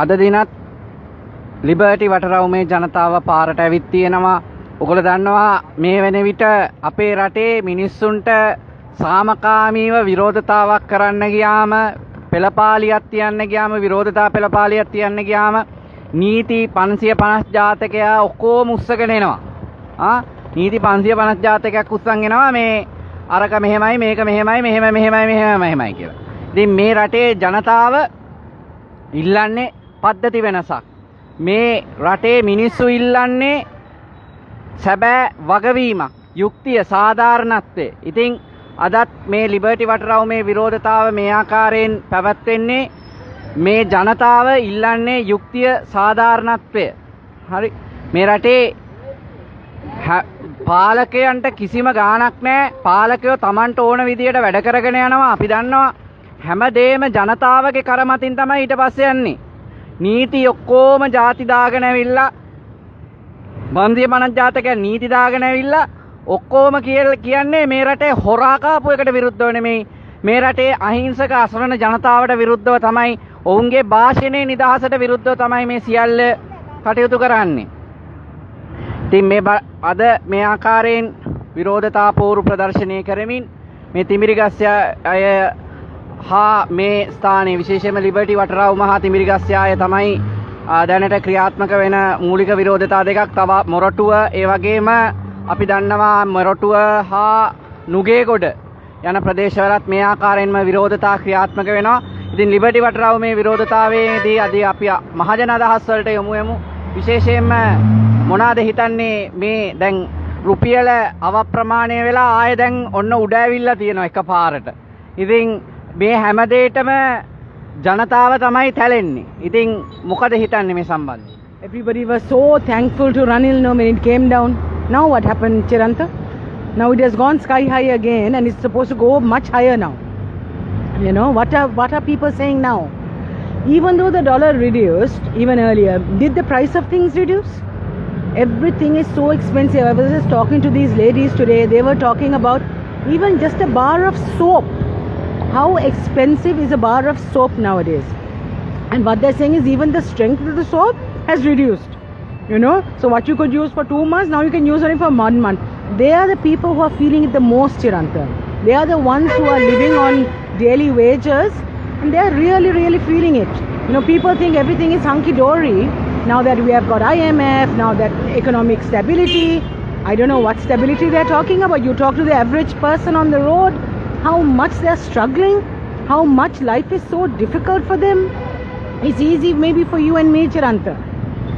අද දිනත් ලිබර්ටි වටරවුමේ ජනතාව පාරට ඇවිත් තියෙනවා. ඔයගොල්ලෝ දන්නවා මේ වෙන විට අපේ රටේ මිනිස්සුන්ට සාමකාමීව විරෝධතාවක් කරන්න ගියාම පෙළපාලියක් තියන්න ගියාම විරෝධතා පෙළපාලියක් තියන්න ගියාම නීති 550 ජාතකයා ඔක්කොම උස්සගෙන එනවා. නීති 550 ජාතකයක් උස්සන් එනවා මේ අරක මෙහෙමයි මේක මෙහෙමයි මෙහෙමයි කියලා. ඉතින් මේ රටේ ජනතාව ඉල්ලන්නේ පද්ධති වෙනසක්. මේ රටේ මිනිස්සු ඉල්ලන්නේ සැබෑ වගවීමක්, යුක්තිය, සාධාරණත්වය. ඉතින් අදත් මේ ලිබර්ටි වටරවුමේ විරෝධතාව මේ ආකාරයෙන් පැවැත්වෙන්නේ මේ ජනතාව ඉල්ලන්නේ යුක්තිය, සාධාරණත්වය. හරි. මේ රටේ පාලකයන්ට කිසිම ගාණක් නැහැ. පාලකයෝ Tamanට ඕන විදියට වැඩ කරගෙන යනවා. අපි දන්නවා හැමදේම ජනතාවගේ කර මතින් තමයි ඊට පස්සේ යන්නේ. නීති ඔක්කොම ಜಾති දාගෙන ඇවිල්ලා 550 ජාතකයන් නීති දාගෙන ඇවිල්ලා ඔක්කොම කියන්නේ මේ රටේ හොරා කාපු එකට විරුද්ධව නෙමෙයි. මේ රටේ අහිංසක අසරණ ජනතාවට විරුද්ධව තමයි, ඔවුන්ගේ භාෂණයේ නිදහසට විරුද්ධව තමයි මේ සියල්ල කටයුතු කරන්නේ. ඉතින් මේ අද මේ ආකාරයෙන් විරෝධතා පෝරු ප්‍රදර්ශනය කරමින් මේ තිමිරිගස්ය අය හා මේ ස්ථානයේ විශේෂයෙන්ම ලිබර්ටි වටරවුම හා තිමිරිගස්ය අය තමයි දැනට ක්‍රියාත්මක වෙන මූලික විරෝධතා දෙකක්. තව මොරටුව, ඒ වගේම අපි දන්නවා මොරටුව හා නුගේගොඩ යන ප්‍රදේශවලත් මේ ආකාරයෙන්ම විරෝධතා ක්‍රියාත්මක වෙනවා. ඉතින් ලිබර්ටි වටරවුමේ විරෝධතාවයේදී අද අපි මහජන අදහස් වලට යමු. විශේෂයෙන්ම මොනවාද හිතන්නේ මේ දැන් රුපියල අවප්‍රමාණය වෙලා ආයෙ දැන් ඔන්න උඩ ඇවිල්ලා තියෙනවා එකපාරට. ඉතින් මේ හැම දෙයකම ජනතාව තමයි තැලෙන්නේ. ඉතින් මොකද හිතන්නේ මේ සම්බන්ධයෙන්? Everybody was so thankful to Ranil when it came down. Now what happened, Chiranta? Now it has gone sky high again and it's supposed to go much higher now. You know, what are people saying now? Even though the dollar reduced even earlier, did the price of things reduce? Everything is so expensive. I was just talking to these ladies today. They were talking about even just a bar of soap. How expensive is a bar of soap nowadays? And what they're saying is even the strength of the soap has reduced. You know, so what you could use for 2 months, now you can use only for 1 month. They are the people who are feeling it the most, Chiranta. They are the ones who are living on daily wages and they are really, really feeling it. You know, people think everything is hunky-dory now that we have got IMF, now that economic stability. I don't know what stability they're talking about. You talk to the average person on the road, how much they're struggling, how much life is so difficult for them. It's easy maybe for you and me, Chiranta,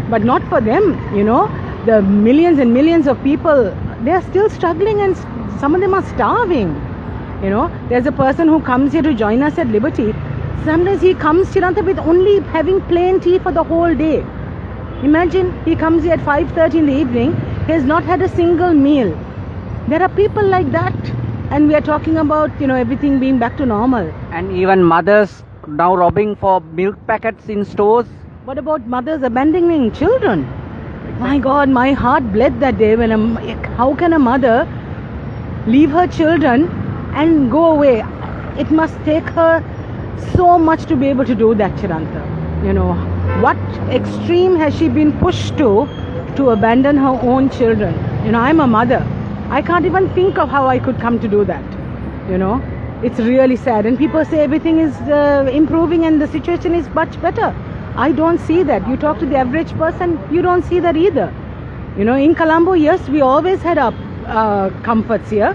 but not for them. You know, the millions and millions of people, they are still struggling and some of them are starving. You know, there's a person who comes here to join us at Liberty. Sometimes he comes, Chiranta, with only having plain tea for the whole day. Imagine, he comes here at 5:30 in the evening, he has not had a single meal. There are people like that, and we are talking about, you know, everything being back to normal. And even mothers now robbing for milk packets in stores. What about mothers abandoning children? My God, my heart bled that day when how can a mother leave her children and go away? It must take her so much to be able to do that, Chiranta. You know, what extreme has she been pushed to abandon her own children? You know, I'm a mother. I can't even think of how I could come to do that. You know, it's really sad. And people say everything is improving and the situation is much better. I don't see that. You talk to the average person, you don't see that either. You know, in Colombo, yes, we always had our comforts here.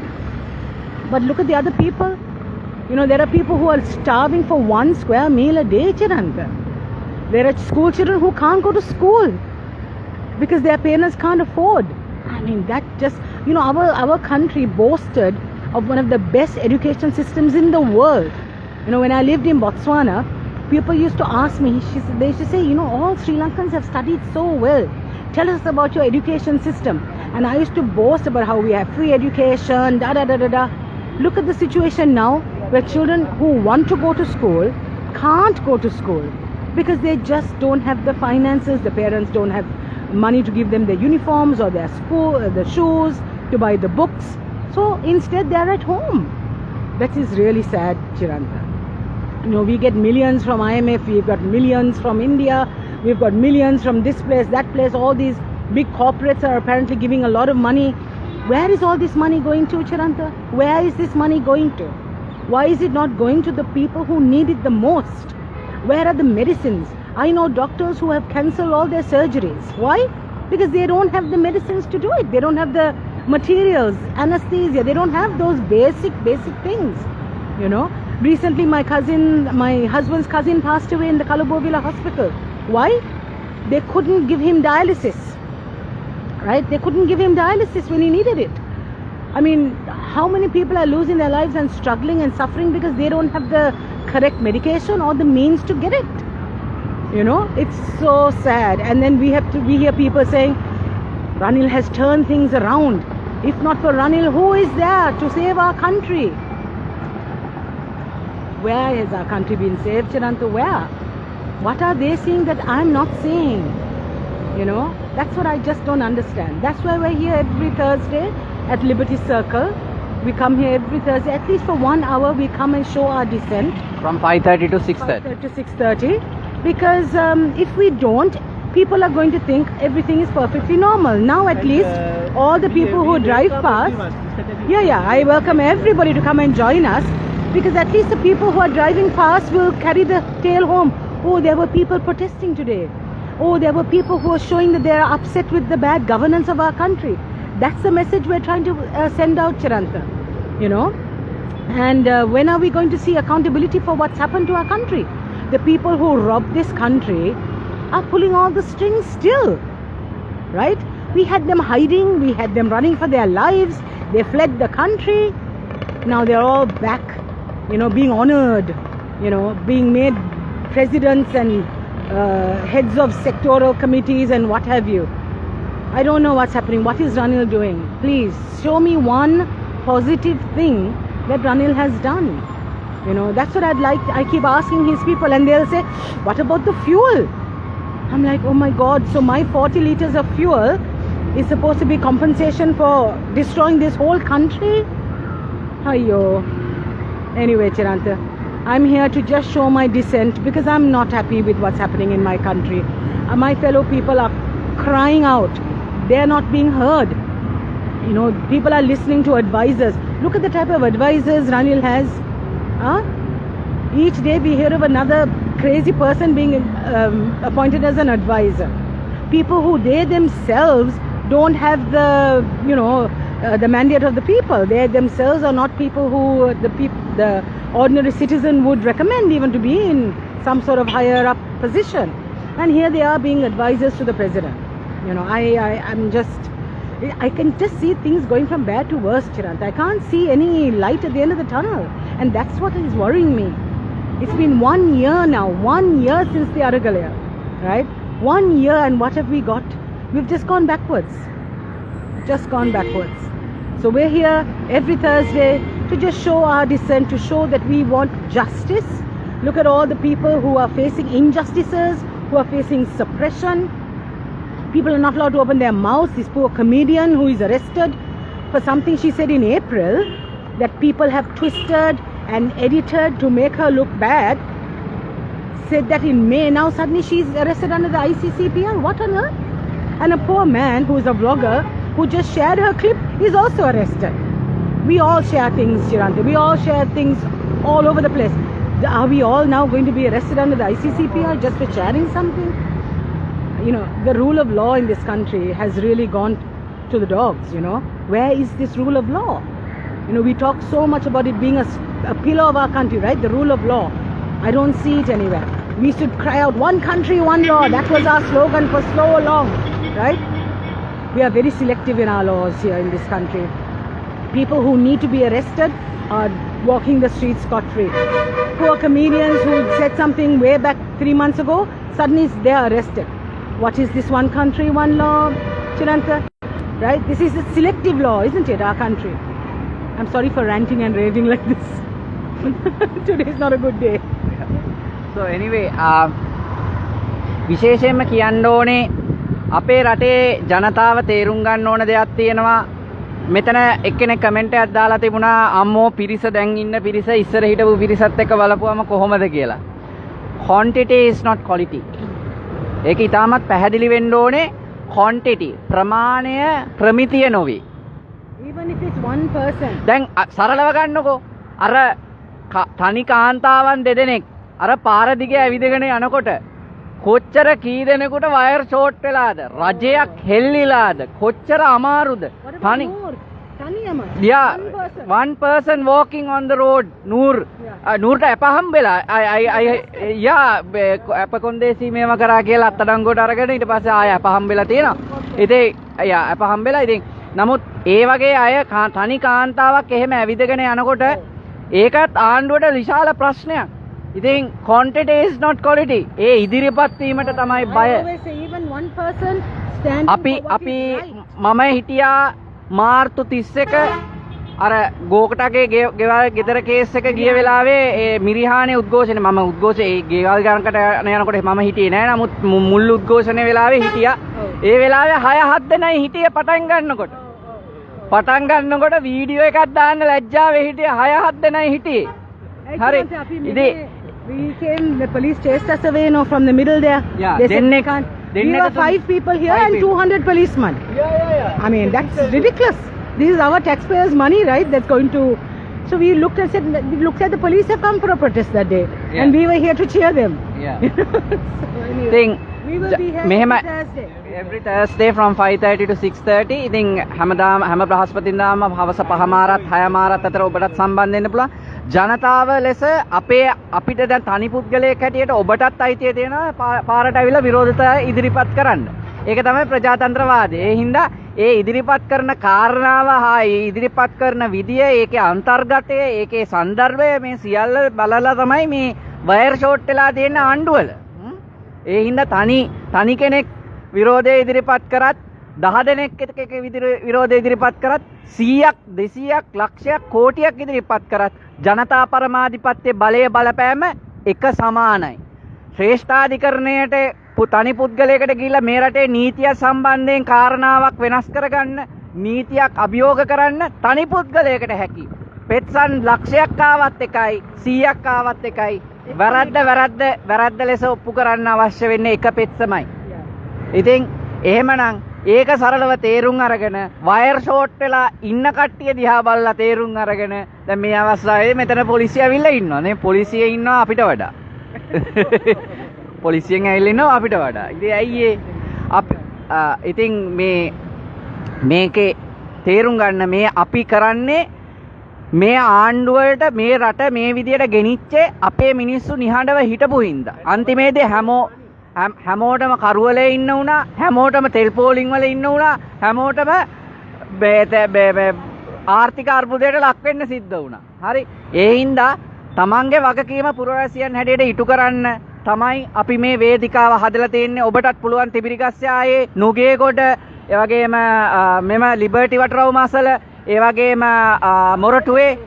But look at the other people. You know, there are people who are starving for 1 square meal a day, Chiranta. There are school children who can't go to school because their parents can't afford. I mean, that just, you know, our country boasted of one of the best education systems in the world. You know, when I lived in Botswana, people used to ask me, they used to say, you know, all Sri Lankans have studied so well. Tell us about your education system. And I used to boast about how we have free education, da. Look at the situation now where children who want to go to school can't go to school because they just don't have the finances. The parents don't have money to give them their uniforms or their school, the shoes, to buy the books. So instead they are at home. That is really sad, Chiranta. You know, we get millions from IMF, we've got millions from India, we've got millions from this place, that place. All these big corporates are apparently giving a lot of money. Where is all this money going to, Chiranta? Where is this money going to? Why is it not going to the people who need it the most? Where are the medicines? I know doctors who have cancelled all their surgeries. Why? Because they don't have the medicines to do it. They don't have the materials, anesthesia. They don't have those basic things, you know. Recently my husband's cousin passed away in the Kalabovila hospital. Why? They couldn't give him dialysis, right? They couldn't give him dialysis when he needed it. I mean, how many people are losing their lives and struggling and suffering because they don't have the correct medication or the means to get it? You know, it's so sad. And then we hear people saying, Ranil has turned things around. If not for Ranil, who is there to save our country? Where has our country been saved, Chiranta? Where? What are they seeing that I'm not seeing? You know, that's what I just don't understand. That's why we're here every Thursday at Liberty Circle. We come here every Thursday, at least for 1 hour, we come and show our dissent. From 5:30 to 6:30. 5:30 to 6:30. Because if we don't, people are going to think everything is perfectly normal. Now at least all the people who drive past, I welcome everybody to come and join us, because at least the people who are driving past will carry the tale home. Oh, there were people protesting today. Oh, there were people who are showing that they are upset with the bad governance of our country. That's the message we're trying to send out, Chiranta. You know? And when are we going to see accountability for what's happened to our country? The people who robbed this country are pulling all the strings still, right? We had them hiding, we had them running for their lives, they fled the country. Now they're all back, you know, being honored, you know, being made presidents and heads of sectoral committees and what have you. I don't know what's happening. What is Ranil doing? Please show me one positive thing that Ranil has done. You know, that's what I'd like. I keep asking his people and they'll say, what about the fuel? I'm like, oh my God, so my 40 liters of fuel is supposed to be compensation for destroying this whole country? Ayyo. Anyway, Chiranta, I'm here to just show my dissent because I'm not happy with what's happening in my country. My fellow people are crying out. They're not being heard. You know, people are listening to advisors. Look at the type of advisors Ranil has. Each day we hear of another crazy person being appointed as an advisor. People who they themselves don't have the, you know, the mandate of the people. They themselves are not people who the ordinary citizen would recommend even to be in some sort of higher up position. And here they are being advisors to the president. You know, I can just see things going from bad to worse, Chiranta. I can't see any light at the end of the tunnel. And that's what is worrying me. It's been 1 year now, 1 year since the Aragalaya, right? 1 year, and what have we got? We've just gone backwards. Just gone backwards. So we're here every Thursday to just show our dissent, to show that we want justice. Look at all the people who are facing injustices, who are facing suppression. People are not allowed to open their mouths. This poor comedian who is arrested for something she said in April that people have twisted and edited to make her look bad, said that in May. Now suddenly she's arrested under the ICCPR. What on earth? And a poor man who is a vlogger who just shared her clip is also arrested. We all share things, Chiranta. We all share things all over the place. Are we all now going to be arrested under the ICCPR just for sharing something? You know, the rule of law in this country has really gone to the dogs, you know. Where is this rule of law? You know, we talk so much about it being a pillar of our country, right? The rule of law. I don't see it anywhere. We should cry out, one country, one law. That was our slogan for so long, right? We are very selective in our laws here in this country. People who need to be arrested are walking the streets scot-free. Poor comedians who said something way back 3 months ago, suddenly they are arrested. What is this one country, one law, Chiranta? Right? This is a selective law, isn't it, our country? I'm sorry for ranting and raving like this. Today is not a good day. So anyway, විශේෂයෙන්ම කියන්න ඕනේ අපේ රටේ ජනතාව තේරුම් ගන්න ඕන දෙයක් තියෙනවා. මෙතන එක්කෙනෙක් කමෙන්ට් එකක් දාලා තිබුණා අම්මෝ පිරිස දැන් ඉන්න පිරිස ඉස්සර හිටපු පිරිසත් එක්ක බලපුවම කොහොමද කියලා. quantity is not quality. ඒක ඊටමත් පැහැදිලි වෙන්න ඕනේ quantity ප්‍රමාණය ප්‍රමිතිය නොවේ. Even if it's one person. දැන් සරලව ගන්නකෝ. අර තනි කාන්තාවන් දෙදෙනෙක් අර පාර දිගේ ඇවිදගෙන යනකොට කොච්චර කී දෙනෙකුට වයර් ෂෝට් වෙලාද? රජයක් හෙල්ලිලාද? කොච්චර අමාරුද? තනි yeah, one person walking on the road. නූර්ට අපහම් වෙලා අප කොන්දේසි මේව කරා කියලා අත්අඩංගුවට අරගෙන ඊට පස්සේ ආය අපහම් වෙලා තියෙනවා. ඉතින් අපහම් වෙලා ඉතින් නමුත් ඒ වගේ අය තනි කාන්තාවක් එහෙම ඇවිදගෙන යනකොට ඒකත් ආණ්ඩුවට විශාල ප්‍රශ්නයක්. ඉතින් quantity is not quality. ඒ ඉදිරිපත් වීමට තමයි බය. අපි මම හිටියා මාර්තු 31 අර ගෝකටගේ ගෙදර කේස් එක ගිය වෙලාවේ ඒ මිරිහානේ උද්ඝෝෂණය මම උද්ඝෝෂයේ ඒ ගෙවල් ගානකට යනකොට මම හිටියේ නෑ. නමුත් මුල් උද්ඝෝෂණය වෙලාවේ හිටියා. ඒ වෙලාවේ 6-7 දෙනයි හිටියේ පටන් ගන්නකොට. පටන් ගන්නකොට වීඩියෝ එකක් දාන්න ලැජ්ජාවේ හිටියේ 6-7 දෙනයි හිටියේ. හරි. ඉතින් we came, the police chased us away, from the middle there. Yeah, they said, we were 5 people here and 200 policemen. Yeah. I mean, that's ridiculous. This is our taxpayers' money, right? That's going to... So we looked and said, the police have come for a protest that day. Yeah. And we were here to cheer them. Yeah. So anyway, Thing, we will be here every Thursday. Every Thursday from 5:30 to 6:30. ඉතින් හැම බ්‍රහස්පතින්දාම හවස 5:00මාරත් 6:00මාරත් අතර ඔබටත් සම්බන්ධ වෙන්න පුළුවන්. ජනතාව ලෙස අපිට දැන් තනි පුද්ගලයෙක් හැටියට ඔබටත් අයිතිය තියෙනවා පාරට ඇවිල්ලා විරෝධතා ඉදිරිපත් කරන්න. ඒක තමයි ප්‍රජාතන්ත්‍රවාදය. ඒ හින්දා ඒ ඉදිරිපත් කරන කාරණාව හා ඉදිරිපත් කරන විදිය, ඒකේ අන්තර්ගතය, ඒකේ සන්දර්භය මේ සියල්ල බලලා තමයි මේ වයර් ෂෝට් වෙලා තියෙන ආණ්ඩුවල. ඒ හින්දා තනි කෙනෙක් විරෝධය ඉදිරිපත් කරත් 10 දෙනෙක් එක විරෝධය ඉදිරිපත් කරත් 100ක් 200ක් ලක්ෂයක් කෝටියක් ඉදිරිපත් කරත් ජනතා පරමාධිපත්‍ය බලය බලපෑම එක සමානයි. ශ්‍රේෂ්ඨාධිකරණයට තනි පුද්ගලයකට ගිහිල්ලා මේ රටේ නීතිය සම්බන්ධයෙන් කාරණාවක් වෙනස් කරගන්න, නීතියක් අභියෝග කරන්න තනි පුද්ගලයකට හැකි. පෙත්සන් ලක්ෂයක් ආවත් එකයි 100ක් ආවත් එකයි. වැරද්ද ලෙස ඔප්පු කරන්න අවශ්‍ය වෙන්නේ එක පෙත්සමයි. ඉතින් එහෙමනම් ඒක සරලව තේරුම් අරගෙන වයර් ෂෝට් වෙලා ඉන්න කට්ටිය දිහා බලලා තේරුම් අරගෙන දැන් මේ අවස්ථාවේ මෙතන පොලිසිය ඇවිල්ලා ඉන්නවා නේ. පොලිසිය ඉන්නවා අපිට වඩා. පොලිසියෙන් ඇවිල්ලා ඉන්නවා අපිට වඩා. ඉතින් ඇයි ඉතින් මේකේ තේරුම් ගන්න මේ අපි කරන්නේ මේ ආණ්ඩුවලට මේ රට මේ විදියට ගෙනිච්ච අපේ මිනිස්සු නිහඬව හිටපු හින්දා. අන්තිමේදී හැමෝටම කරුවලේ ඉන්න උනා, හැමෝටම තෙල් පෝලිං වල ඉන්න උනා, හැමෝටම ආර්ථික අර්බුදයට ලක් වෙන්න සිද්ධ වුණා. හරි. ඒ හින්දා තමන්ගේ වගකීම පුරවැසියන් හැටියට ඉටු කරන්න තමයි අපි මේ වේදිකාව හදලා තියෙන්නේ. ඔබටත් පුළුවන් තිබිරිගස්සේ ආයේ නුගේගොඩ, ඒ වගේම මෙම ලිබර්ටි වටරවුම අසල, ඒ වගේම මොරටුවේ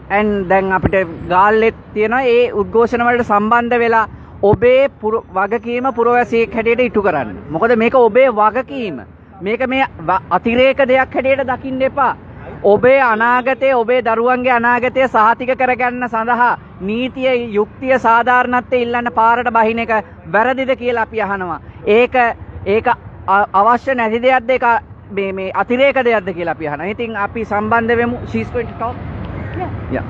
and දැන් අපිට ගාල්ලෙත් තියෙනවා. ඒ උද්ඝෝෂණ වලට සම්බන්ධ වෙලා ඔබේ වගකීම පුරවැසියෙක් හැටියට ඉටු කරන්න. මොකද මේක ඔබේ වගකීම. මේක මේ අතිරේක දෙයක් හැටියට දකින්න එපා. ඔබේ අනාගතය, ඔබේ දරුවන්ගේ අනාගතය සහතික කරගන්න සඳහා නීතිය, යුක්තිය, සාධාරණත්වය ඉල්ලන්න පාරට බහින එක වැරදිද කියලා අපි අහනවා. ඒක අවශ්‍ය නැති දෙයක්ද? ඒක මේ අතිරේක දෙයක්ද කියලා අපි අහනවා. ඉතින් අපි සම්බන්ධ වෙමු. she's going to talk. Yeah.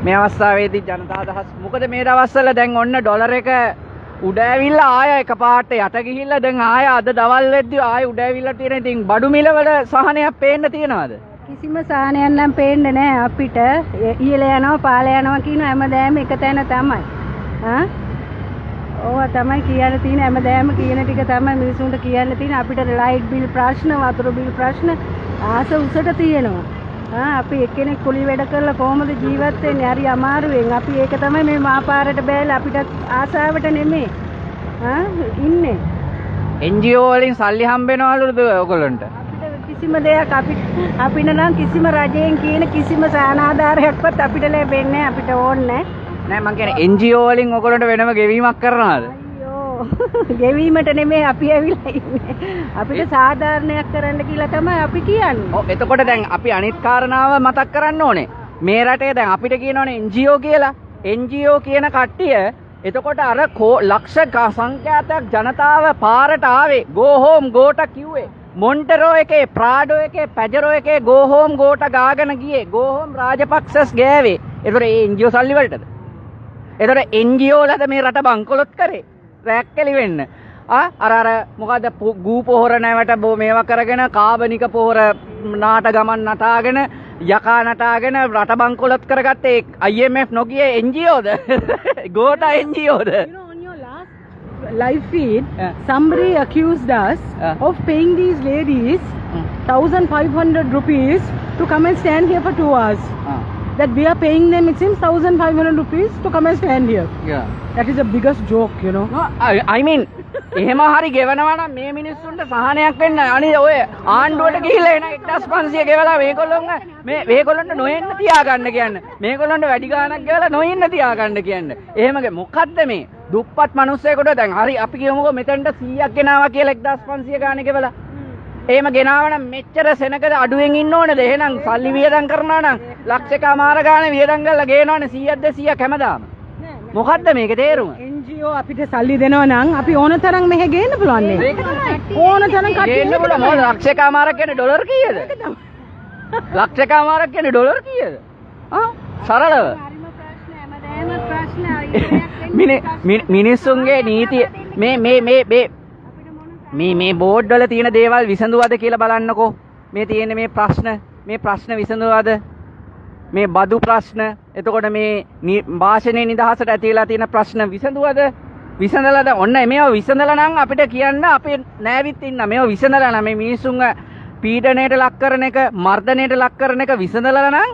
මේ අවස්ථාවේදී ජනතා අදහස් මොකද මේ දවස්වල දැන් ඔන්න ඩොලර් එක උඩ ඇවිල්ලා ආය එකපාරට යට ගිහිල්ලා දැන් ආය අද දවල් වෙද්දී ආය උඩ ඇවිල්ලා තියෙන. ඉතින් බඩු මිල වල සහනයක් පේන්න තියනවාද? කිසිම සහනයක් නම් පේන්නේ නැහැ අපිට. ඉහළ යනවා පාල යනවා කියන හැමදාම එක තැන තමයි. ඕවා තමයි කියන්න තියෙන හැමදාම කියන ටික තමයි මිනිසුන්ට කියන්න තියෙන. අපිට ලයිට් බිල් ප්‍රශ්න, වතුර බිල් ප්‍රශ්න ආස උසට තියෙනවා. අපි එක්කෙනෙක් කුලි වැඩ කරලා කොහොමද ජීවත් වෙන්නේ? හරි අමාරුවෙන්. අපි ඒක තමයි මේ මාපාරට බෑලා අපිට ආසාවට නෙමෙයි ඉන්නේ. NGO වලින් සල්ලි හම්බ වෙනවලුද ඔයගොල්ලන්ට? අපිට කිසිම දෙයක් අපිට නම් කිසිම රජයෙන් කියන කිසිම සානාධාරයක්වත් අපිට ලැබෙන්නේ නැහැ. අපිට ඕනේ නැහැ. නෑ මං කියන්නේ NGO වලින් ඔයගොල්ලන්ට වෙනම ගෙවීමක් කරනවද? අයියෝ ගෙවීමට නෙමෙයි අපි ඇවිල්ලා ඉන්නේ. අපිට සාධාරණයක් කරන්න කියලා තමයි අපි කියන්නේ. ඔව් එතකොට දැන් අපි අනිත් කාරණාව මතක් කරන්න ඕනේ. මේ රටේ දැන් අපිට කියනවනේ NGO කියලා. NGO කියන කට්ටිය එතකොට අර ලක්ෂ සංඛ්‍යාතයක් ජනතාව පාරට ආවේ go home ගෝට කිව්වේ. මොන්ටරෝ එකේ ප්‍රාඩෝ එකේ පැජරෝ එකේ go home ගෝට ගාගෙන ගියේ. go home රාජපක්ෂස් ගෑවේ. ඒතර ඒ NGO සල්ලි වලටද? ඒතර NGO වලද මේ රට බංකොලොත් කරේ? රැක්කලි වෙන්න. අර මොකද ගූ පොහොර නැවට මේවා කරගෙන කාබනික පොහොර නාට ගමන් නටාගෙන යකා නටාගෙන රට බංකොලොත් කරගත්තේ IMF නොගියේ NGOද? Gota NGOද? On your last live feed, somebody accused us of paying these ladies 1,500 rupees to come and stand here for 2 hours. That we are paying them, it seems, 1,500 rupees to come and stand here. Yeah. That is the biggest joke, you know. No, I mean, එහෙම හරි ගෙවනවා නම් මේ මිනිස්සුන්ට සහනයක් වෙන්න අනිත් ඔය ආණ්ඩුවට ගිහිල්ලා එන 1500 ගෙවලා මේගොල්ලන්ට නොඑන්න තියාගන්න කියන්නේ. මේගොල්ලන්ට වැඩි ගාණක් ගෙවලා නොඉන්න තියාගන්න කියන්නේ. එහෙම මොකද්ද මේ? දුප්පත් මිනිස්සෙකුට දැන් හරි අපි කියමුකෝ මෙතනට 100ක් ගෙනාවා කියලා 1500 ගාණේ ගෙවලා. එහෙම ගෙනාවනම් මෙච්චර සෙනගද අඩුවෙන් ඉන්න ඕනේද? එහෙනම් සල්ලි වියදම් කරනවා නම් ලක්ෂකමාර ගාණේ වියදම් කරලා ගේනවනේ 100ක් 200ක් හැමදාම. මොකද්ද මේකේ තේරුම? NGO අපිට සල්ලි දෙනවා නම් අපි ඕන තරම් මෙහෙ ගේන්න පුළුවන් නේ. ඕන තරම් කට්ටිය ගේන්න පුළුවන්. මොකද ලක්ෂකමාරක් කියන්නේ ඩොලර් කීයද? ලක්ෂකමාරක් කියන්නේ ඩොලර් කීයද? සරලව. මිනිස්සුන්ගේ නීතිය මේ බෝඩ් වල තියෙන දේවල් විසඳුවද කියලා බලන්නකෝ. මේ තියෙන මේ ප්‍රශ්න විසඳුවද? මේ බදු ප්‍රශ්න, එතකොට මේ භාෂණයේ නිදහසට ඇතිලා තියෙන ප්‍රශ්න විසඳුවද? විසඳලාද? ඔන්න මේවා විසඳලා නම් අපිට කියන්න අපේ නෑවිත් ඉන්න. මේවා විසඳලා නම් මේ මිනිස්සුන්ව පීඩණයට ලක් කරන එක, මර්ධනයට ලක් කරන එක විසඳලා නම්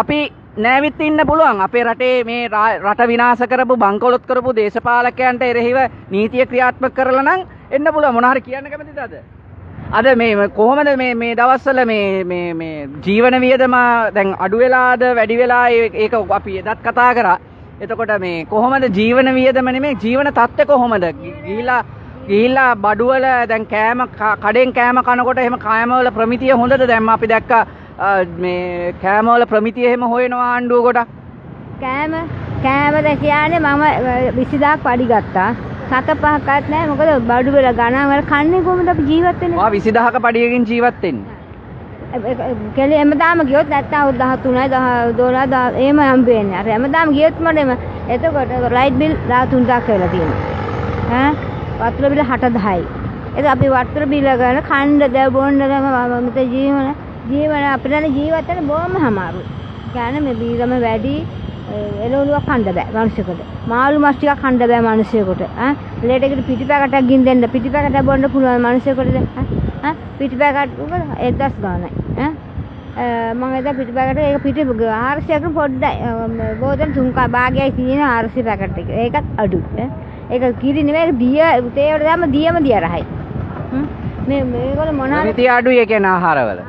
අපි නෑවිත් ඉන්න පුළුවන්. අපේ රටේ මේ රට විනාශ කරපු, බංකොලොත් කරපු දේශපාලකයන්ට එරෙහිව නීතිය ක්‍රියාත්මක කරලා නම් එන්න පුළුවන්. මොන හරි කියන්න කැමතිද අද? අද මේ කොහොමද මේ දවස්වල මේ ජීවන වියදම දැන් අඩු වෙලාද වැඩි වෙලා ඒක අපි එදත් කතා කරා. එතකොට මේ කොහොමද ජීවන වියදම නෙමෙයි ජීවන තත්ත්වය කොහොමද? ගිහිල්ලා බඩුවල දැන් කඩෙන් කෑම කනකොට එහෙම කෑමවල ප්‍රමිතිය හොඳද? දැන් අපි දැක්කා මේ කෑමවල ප්‍රමිතිය එහෙම හොයනවා ආණ්ඩුව ගොඩක්. කෑමද කියන්නේ මම 20000ක් පඩි ගත්තා. 7-5ක්වත් නැහැ. මොකද බඩු වල ගණන් වල කන්නේ කොහොමද අපි ජීවත් වෙන්නේ? 20000ක පඩියකින් ජීවත් වෙන්නේ. කෙලි හැමදාම ගියොත් නැත්තම් 13යි 12 එහෙම හම්බ වෙන්නේ. අර හැමදාම ගියොත් මඩම එතකොට ලයිට් බිල් 13000ක් වෙලා තියෙනවා. වතුර බිල 6000යි. ඒක අපි වතුර බිල ගන්න කණ්ඩ දැව බොන්න මත ජීවන අපිට ජීවත් වෙන්න බොහොම අමාරුයි. කියන්නේ මේ බීරම වැඩි එළවලුවක් කන්න බෑ මිනිස්සුන්ට. මාළු මස් ටිකක් කන්න බෑ මිනිස්සුන්ට. ලේට් එකට පිටි පැකටක් ගින් දෙන්න. පිටි පැකටක් බොන්න පුළුවන් මිනිස්සුන්ට. පිටි පැකට් උගල 1000 ගානයි. මම එදා පිටි පැකට් ඒක පිටි 400කට පොඩ්ඩයි. බෝතල් තුන්ක භාගයයි තියෙන 400 පැකට් එක. ඒකත් අඩුයි. ඒක කිරි නෙමෙයි දිය තේ වල දැම්ම දියම දිය රහයි. මේගොල්ලෝ මොනවාද? ප්‍රමිතිය අඩුයි ඒ කියන්නේ ආහාරවල.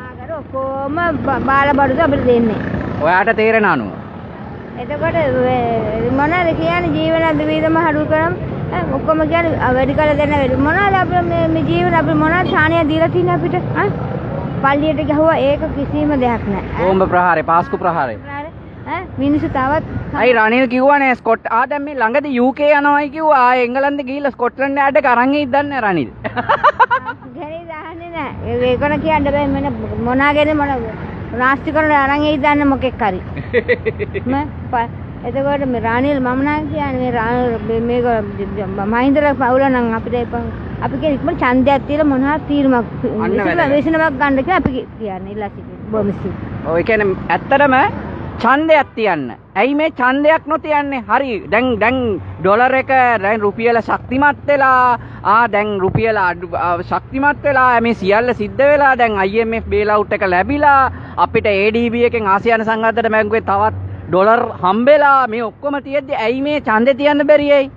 කොහොම බාල බඩුද අපිට දෙන්නේ. ඔයාට තේරෙන අනුව. එතකොට මොනවාද කියන්නේ ජීවන වියදම අඩු කරම් ඔක්කොම කියන්නේ වැඩි කරලා දෙන්න වැඩි. මොනවාද අපේ මේ ජීවන අපි මොනවාද ශානිය දීලා තියෙන්නේ අපිට? පල්ලියට ගහුවා ඒක කිසිම දෙයක් නැහැ. බෝම්බ ප්‍රහාරය, පාස්කු ප්‍රහාරය. මිනිස්සු තවත් අයි රනිල් කිව්වනේ දැන් මේ ළඟදී UK යනවායි කිව්වා. ආයෙ එංගලන්ත ගිහිල්ලා ස්කොට්ලන්ඩ් යාඩ් එක අරන් ඉද්ද දන්නේ රනිල්. ගහේ දාන්නේ නැහැ. ඒකන කියන්න බෑ මොනාගෙන මොන නාස්ති කරන අරන් ඉද්ද දන්නේ මොකෙක් හරි. එතකොට මේ රනිල් මම නම් කියන්නේ මේක මහින්දර පවුල නම් අපිට අපි කියන ඉක්මන ඡන්දයක් තියලා මොනවා තීරමක් විසඳුමක් ගන්න කියලා අපි කියන්නේ ඉල්ලා සිටිනවා. බොහොම ස්තුතියි. ඔය කියන්නේ ඇත්තටම ඡන්දයක් තියන්න. ඇයි මේ ඡන්දයක් නොතියන්නේ? හරි දැන් ඩොලර් එක දැන් රුපියල ශක්තිමත් වෙලා දැන් රුපියල ශක්තිමත් වෙලා මේ සියල්ල සිද්ධ වෙලා දැන් IMF බේල් එක ලැබිලා අපිට ADB එකෙන් ආසියානු සංවර්ධන බැංකුවේ තවත් ඩොලර් හම්බෙලා මේ ඔක්කොම තියෙද්දි ඇයි මේ ඡන්දේ තියන්න බැරි ඇයි?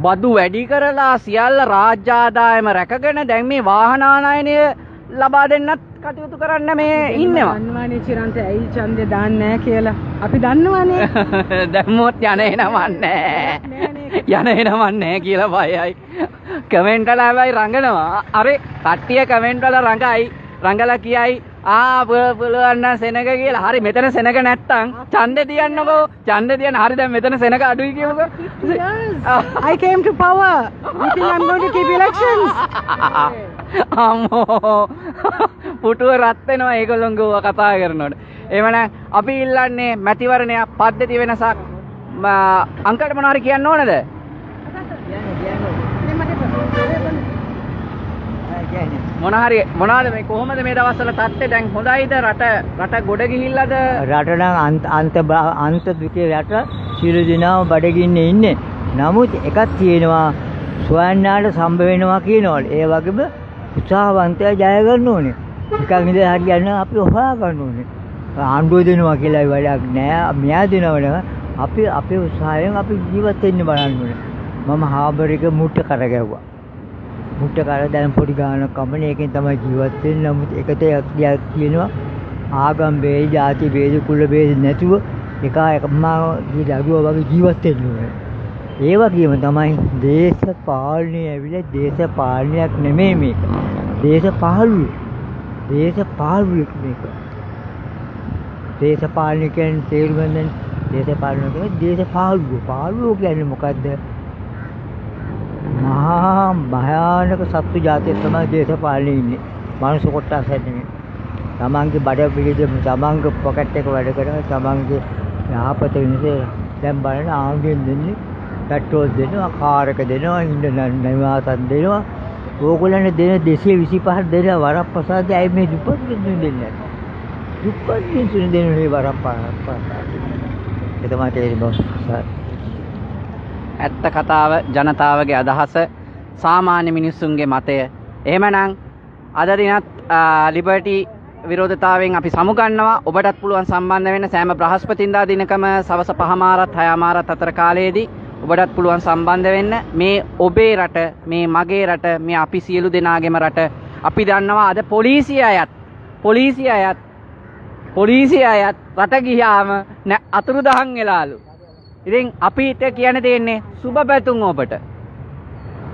බදු වැඩි කරලා සියල්ල රාජ්‍ය ආදායම රැකගෙන දැන් මේ වාහන ආනයනය ලබා දෙන්නත් කටයුතු කරන්න මේ ඉන්නවා. දන්නවනේ චිරන්ත ඇයි ඡන්දේ දාන්නේ නැහැ කියලා. අපි දන්නවනේ. දැම්මොත් යන්නේ නමන්නේ. නෑනේ යන එනමන් නැහැ කියලා බයයි. කමෙන්ට් වල හැබැයි රඟනවා. අර කට්ටිය කමෙන්ට් වල රඟලා කියයි පුළුවන් නම් සෙනග කියලා. හරි මෙතන සෙනග නැත්තම් ඡන්දේ තියන්නකෝ. ඡන්දේ තියන්න. හරි දැන් මෙතන සෙනග අඩුයි කියමුකෝ. I came to power. You think I'm going to keep elections? අම්මෝ පුටුව රත් වෙනවා ඒගොල්ලෝ කතා කරනකොට. එවනම් අපි ඉල්ලන්නේ මැතිවරණය පද්ධති වෙනසක්. අංකයට මොනවාරි කියන්න ඕනද? මොනවාද මේ කොහොමද මේ දවස්වල තත්ත්වය දැන් හොඳයිද රට ගොඩ ගිහිල්ලාද? රට නම් අන්ත දුකේ රට සියලු දෙනාම බඩගින්නේ ඉන්නේ. නමුත් එකක් තියෙනවා සොයන්නාට සම්බ වෙනවා කියනවලු. ඒ වගේම උත්සාහවන්තයා ජය ගන්න ඕනේ. නිකන් ඉඳලා හරියන්නේ අපි හොයා ගන්න ඕනේ. ආණ්ඩුව දෙනවා කියලා වැඩක් නෑ. මෙයා දෙනවනේ අපි අපේ උත්සාහයෙන් අපි ජීවත් වෙන්න බලන්න ඕනේ. මම හාබර් එක මුට්ට කරගැව්වා. මුට්ට කර දැන් පොඩි ගානක් කමන එකෙන් තමයි ජීවත් වෙන්නේ. නමුත් එක දෙයක් කියනවා ආගම් වේද, ජාති වේද, කුල වේද නැතුව එකම දරුවා වගේ ජීවත් වෙන්න ඕනේ. ඒ වගේම තමයි දේශපාලනය ඇවිල්ලා දේශපාලනයක් නෙමෙයි මේක. දේශපාලුවෙක් මේක. දේශපාලනය කියන්නේ තේරුම් ගන්න දේශපාලනය කියන්නේ පාළුව කියන්නේ මොකද්ද? මහා භයානක සත්තු ජාතිය තමයි දේශපාලනේ ඉන්නේ. මනුස්ස කොටස් හැදෙන්නේ. තමන්ගේ බඩ පිළිදෙම තමන්ගේ පොකට් එක වැඩ කරන තමන්ගේ යහපත වෙනසේ දැන් බලන්න ආන්ගෙන් දෙන්නේ පෙට්‍රෝල් දෙනවා, කාර් එක දෙනවා, ඉන්ධන නිවාසන් දෙනවා. ඕගොල්ලන්ට දෙන 225 දෙන වරප්‍රසාදය අය මේ දුප්පත් මිනිස්සුන් දෙන්නේ නැහැ. දුප්පත් මිනිස්සුන් දෙන මේ වරප්‍රසාදය. ඒ තමයි තේරෙන්නේ. ඇත්ත කතාව ජනතාවගේ අදහස සාමාන්‍ය මිනිස්සුන්ගේ මතය. එහෙමනම් අද දිනත් ලිබර්ටි විරෝධතාවයෙන් අපි සමුගන්නවා. ඔබටත් පුළුවන් සම්බන්ධ වෙන්න සෑම බ්‍රහස්පතින්දා දිනකම සවස 5:00 6:00 අතර කාලයේදී ඔබටත් පුළුවන් සම්බන්ධ වෙන්න. මේ ඔබේ රට, මේ මගේ රට, මේ අපි සියලු දෙනාගේම රට. අපි දන්නවා අද පොලිසිය අයත් රට ගියාම අතුරුදහන් වෙලාලු. ඉතින් අපිට කියන්න තියෙන්නේ සුබ පැතුම් ඔබට.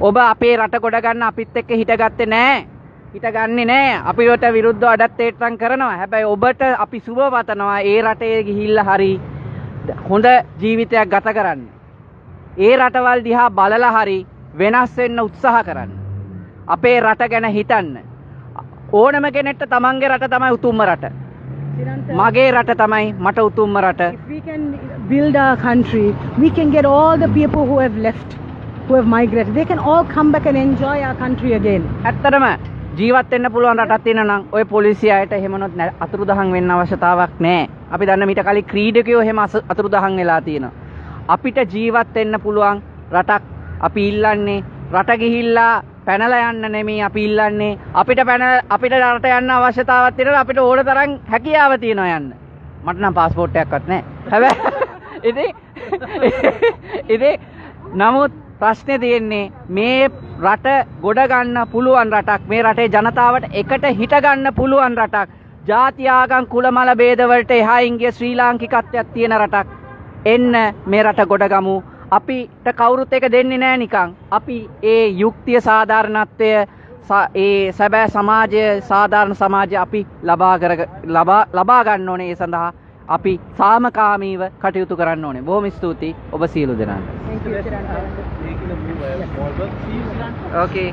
ඔබ අපේ රට ගොඩ ගන්න අපිත් එක්ක හිටගත්තේ නැහැ. හිටගන්නේ නැහැ. අපිට විරුද්ධව අඩත්තේට්ටම් කරනවා. හැබැයි ඔබට අපි සුබ පතනවා ඒ රටේ ගිහිල්ලා හරි හොඳ ජීවිතයක් ගත කරන්න. ඒ රටවල් දිහා බලලා හරි වෙනස් වෙන්න උත්සාහ කරන්න. අපේ රට ගැන හිතන්න. ඕනම කෙනෙක්ට තමන්ගේ රට තමයි උතුම්ම රට. මගේ රට තමයි මට උතුම්ම රට. If we can build our country, we can get all the people who have left, who have migrated. They can all come back and enjoy our country again. ඇත්තටම ජීවත් වෙන්න පුළුවන් රටක් තියෙනවා නම් ওই පොලිසියයට එහෙමනොත් අතුරුදහන් වෙන්න අවශ්‍යතාවක් නැහැ. අපි දන්න මීට කලින් ක්‍රීඩකයෝ එහෙම අතුරුදහන් වෙලා තියෙනවා. අපිට ජීවත් වෙන්න පුළුවන් රටක් අපි ඉල්ලන්නේ. රට ගිහිල්ලා පැනලා යන්න නෙමෙයි අපි ඉල්ලන්නේ. අපිට රට යන්න අවශ්‍යතාවක් තියෙනවා. අපිට ඕන තරම් හැකියාව තියෙනවා යන්න. මට නම් પાස්පෝර්ට් එකක්වත් නැහැ. හැබැයි ඉතින් නමුත් ප්‍රශ්නේ තියෙන්නේ මේ රට ගොඩ ගන්න පුළුවන් රටක්. මේ රටේ ජනතාවට එකට හිට ගන්න පුළුවන් රටක්. ජාති ආගම් කුල මල ભેද වලට එහායින් ගිය ශ්‍රී ලාංකිකත්වයක් තියෙන රටක්. එන්න මේ රට ගොඩ ගමු. අපිට කවුරුත් එක දෙන්නේ නැහැ නිකන්. අපි ඒ යුක්තිය සාධාරණත්වය ඒ සැබෑ සමාජය සාධාරණ සමාජය අපි ලබා ගන්න ඕනේ. ඒ සඳහා අපි සාමකාමීව කටයුතු කරන්න ඕනේ. බොහොම ස්තුතියි ඔබ සියලු දෙනාට. Thank you. Okay.